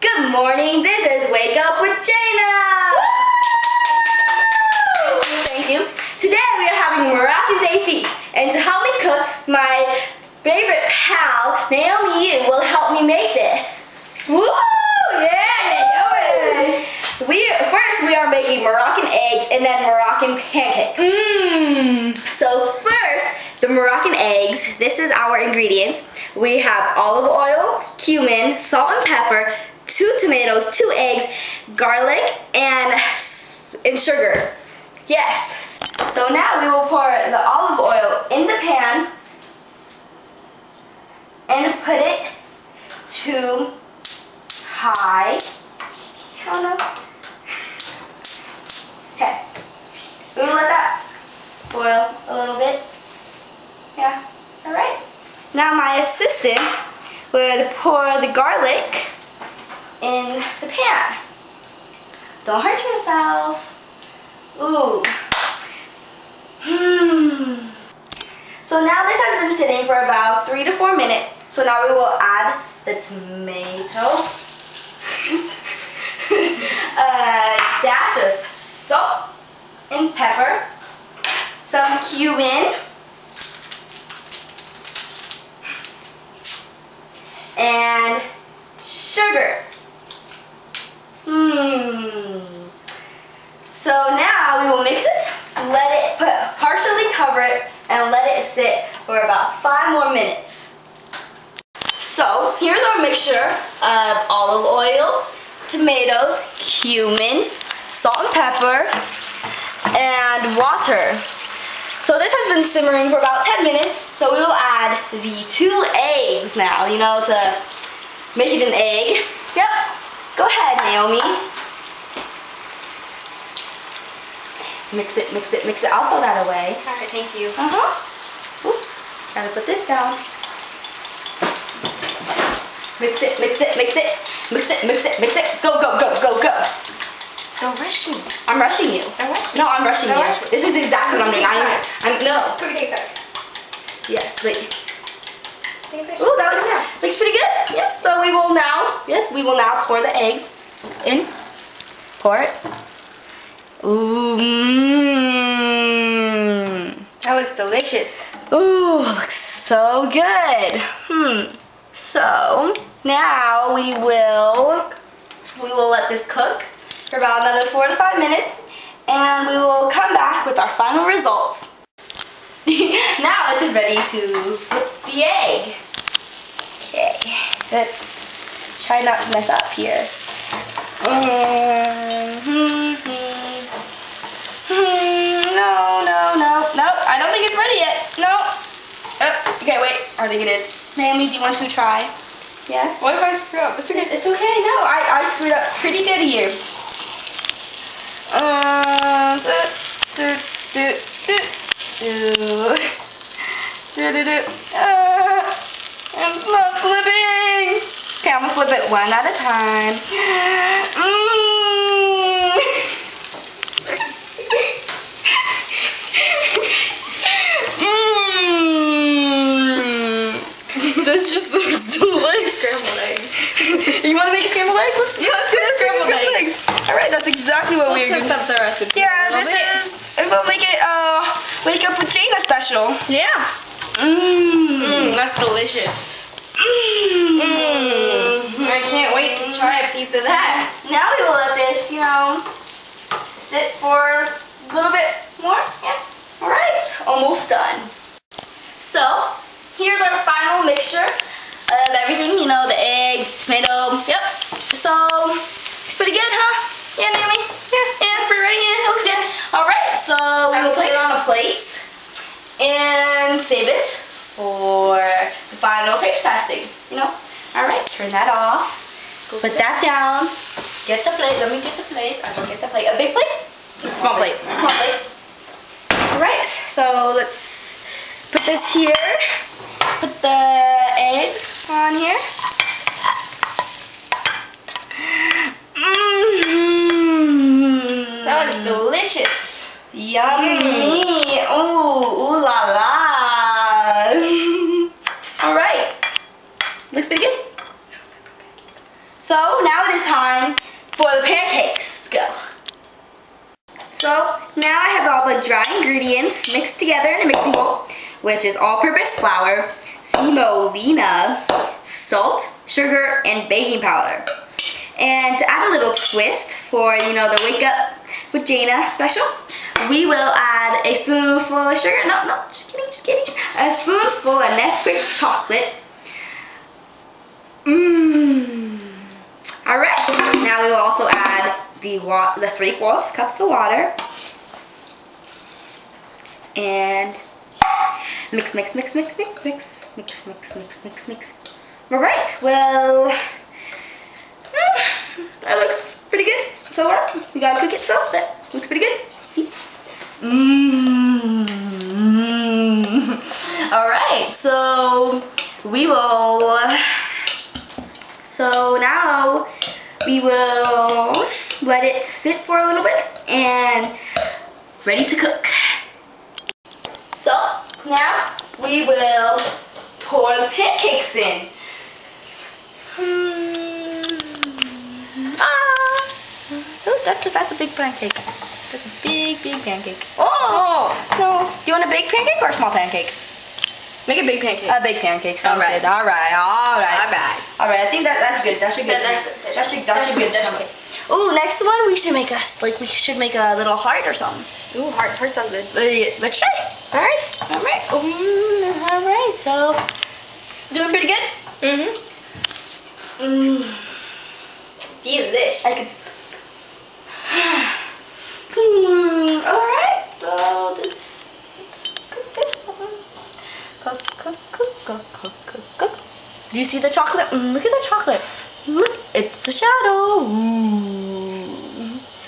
Good morning, this is Wake Up with Jana! Thank you. Today we are having Moroccan Day feast, and to help me cook, my favorite pal, Naomi Yu, will help me make this. Woo! Yeah, Naomi! First we are making Moroccan eggs and then Moroccan pancakes. So first, the Moroccan eggs. This is our ingredients. We have olive oil, cumin, salt and pepper, 2 tomatoes, 2 eggs, garlic, and sugar. Yes. So now we will pour the olive oil in the pan and put it to high. Oh no. Okay. We will let that boil a little bit. Yeah. Alright. Now my assistant would pour the garlic in the pan. Don't hurt yourself. Ooh. So now this has been sitting for about 3 to 4 minutes. So now we will add the tomato. A dash of salt and pepper. Some cumin. And sugar. So now we will mix it, partially cover it, and let it sit for about 5 more minutes. So here's our mixture of olive oil, tomatoes, cumin, salt and pepper, and water. So this has been simmering for about 10 minutes, so we will add the 2 eggs now, to make it an egg. Yep, go ahead, Naomi. Mix it, mix it, mix it. I'll throw that away. Alright, thank you. Oops, gotta put this down. Mix it, mix it, mix it, mix it, mix it, mix it. Go, go, go, go, go. Don't rush me. I'm rushing you. Don't rush me. No, I'm rushing you. Rush me. This is exactly what I'm doing. No. 2 days out. Yes, wait. Ooh, that looks pretty good. Yep. So we will now pour the eggs in. Pour it. Ooh. That looks delicious. Ooh, looks so good. So now we will let this cook for about another 4 to 5 minutes, and we will come back with our final results. Now it is ready to flip the egg. Okay, let's try not to mess up here. No, I don't think it's ready yet. No. Okay, wait, I think it is. Naomi, do you want to try? Yes? What if I screw up? It's okay. It's okay, no, I screwed up pretty good here. It's not flipping. Okay, I'm gonna flip it one at a time. This just looks delicious. Scrambled egg. You want to make a scrambled egg? Let's do scrambled eggs. All right, that's exactly what we're doing. Let's up the recipe. Yeah, we'll make it Wake Up with Jana special. Yeah. That's delicious. I can't wait to try a piece of that. Now we will let this, sit for a little bit more. Yeah. All right, almost done. So here's our final mixture of everything. The egg, tomato. Yep. So it's pretty good, huh? Yeah, Naomi. Yeah, it's pretty ready. Yeah, it looks good. All right, so we will put it on a plate and save it for the final taste testing. All right, turn that off. Put that down. Get the plate. Let me get the plate. I don't get the plate. A big plate? Small plate. Small plate. All right, so let's put this here. Put the eggs on here. That was delicious. Yummy. Ooh la la. All right. Looks pretty good. So now it is time for the pancakes. Let's go. So now I have all the dry ingredients mixed together in a mixing bowl, which is all-purpose flour, semolina, salt, sugar, and baking powder. And to add a little twist for, you know, the Wake Up with Jana special, we will add a spoonful of sugar. No, just kidding. A spoonful of Nesquik chocolate. All right. Now we will also add the 3/4 cups of water. And mix. All right. Well, that looks pretty good. So we gotta cook it. So that looks pretty good. See? All right. So now we will let it sit for a little bit and ready to cook. So now we will pour the pancakes in. Oh, that's a big pancake. That's a big pancake. Oh no! Do you want a big pancake or a small pancake? Make a big pancake. A big pancake. Sounds All right. good. All right. I think that's good. That's good. That's good. Ooh, next one we should make a little heart or something. Ooh, heart sounds good. Let's try. All right. All right. So it's doing pretty good. Delish. I could. All right. So cook. Do you see the chocolate? Look at the chocolate. Look, it's the shadow.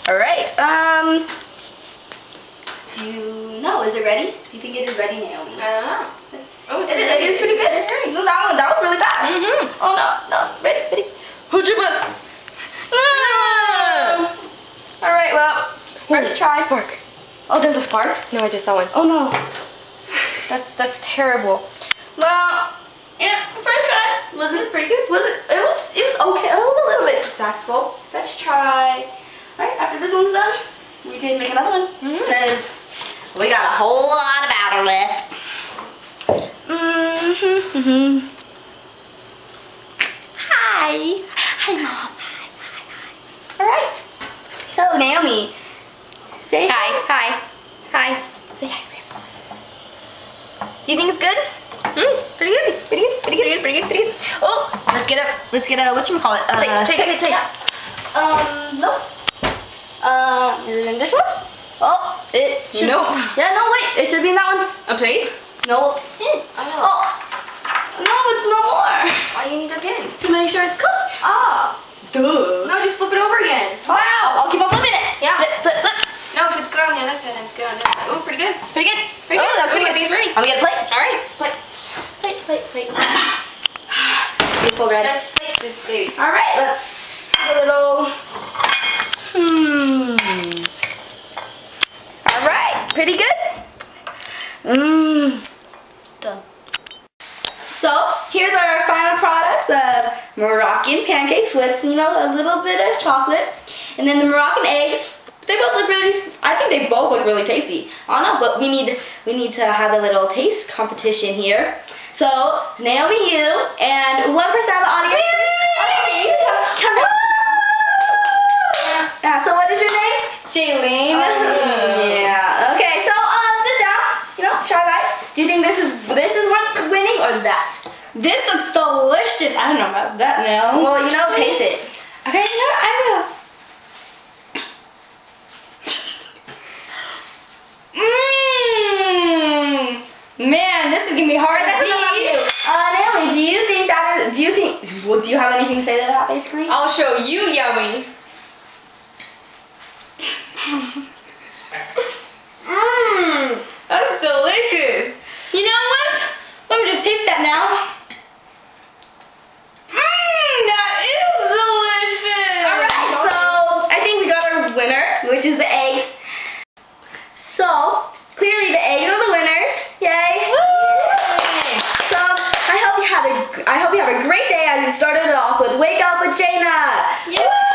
All right. Do you know? Is it ready? Do you think it is ready, Naomi? I don't know. It is pretty good. No, that was really fast. Oh no, ready. Hold your butt. No. All right. Well, first try. Spark. Oh, there's a spark. No, I just saw one. Oh no. That's terrible. Well, yeah, first try. Was it pretty good? It was okay. It was a little bit successful. Let's try. All right, after this one's done, we can make another one. Because we got a whole lot of batter left. Hi, Mom. Hi. All right. So Naomi, say Hi. Say hi. Do you think it's good? Pretty good. Oh, let's get a whatchamacallit? Plate. Nope. Is it in this one? Oh, it should. Nope. Yeah, no, wait. It should be in that one. A plate? No. Oh. No, it's no more. Why you need a pin? To make sure it's cooked. Ah. Duh. No, just flip it over again. Wow. I'll keep on flipping it. Yeah. Flip. No, if it's good on the other side, then it's good on this side. Ooh, pretty good. Pretty good. Pretty good. That's Ooh, pretty I think it's ready. I'm gonna get a plate. All right. Plate. Beautiful red. Let's plate this baby. All right, let's have a little. All right, pretty good. Done. So here's our final products of Moroccan pancakes with, you know, a little bit of chocolate, and then the Moroccan eggs. They both look really. I think they both look really tasty. I don't know, but we need to have a little taste competition here. So Naomi, you and one person out of the audience. You come down. So what is your name? Shailene. Yeah. Okay. So sit down. You know, try bite. Do you think this is what winning or that? This looks delicious. I don't know about that now. Well, you know, taste it. Okay. You know, I will. Man, this is gonna be hard to beat. Naomi, do you have anything to say to that, basically? I'll show you yummy. That's delicious. You know what? Let me just taste that now. That is delicious. Alright, so I think we got our winner, which is the eggs. So, clearly the eggs are the winners. Yay! Woo! So, I hope you have a great day as you started it off with Wake Up with Jana. Yeah.